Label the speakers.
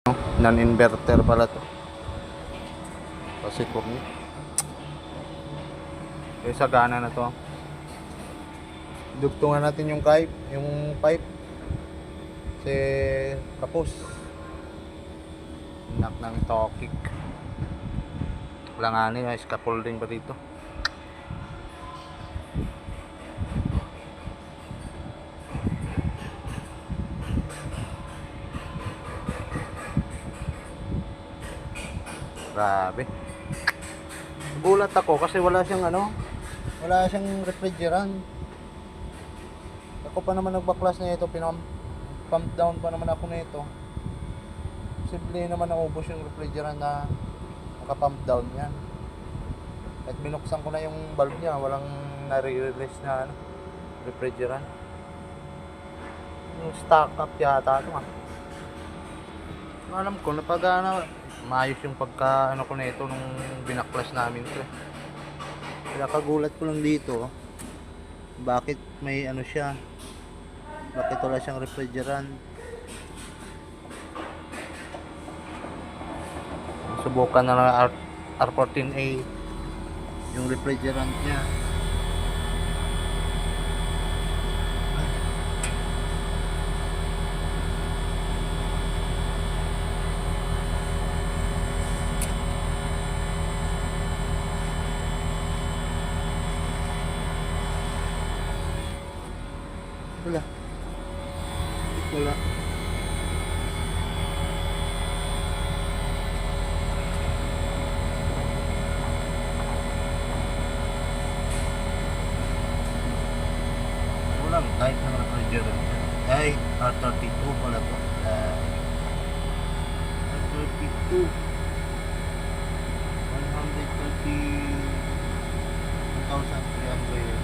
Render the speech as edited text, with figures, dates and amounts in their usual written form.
Speaker 1: Non-inverter pala to. Kasi kurni. Eh, sagana na to. Dugtungan natin yung pipe. Kasi kapos. Nak ng tokik. Langanin, may scaffolding pa dito. Grabe. Gulat ako kasi wala siyang refrigerant. Ako pa naman nagbaklas na ito, pump down pa naman ako nito. Simple naman naubos yung refrigerant na naka-pump down yan. At binuksan ko na yung valve niya, walang nare-release na refrigerant. Yung stock up yata ito alam ko napagana maayos yung pagka ko na ito nung binaklas namin ito. Pinakagulat ko lang dito bakit may siya, bakit wala siyang refrigerant. Subukan na lang R14A yung refrigerant niya. Wala. Walang kahit ng refrigerant. Ay, R32 pala to. R32 130,300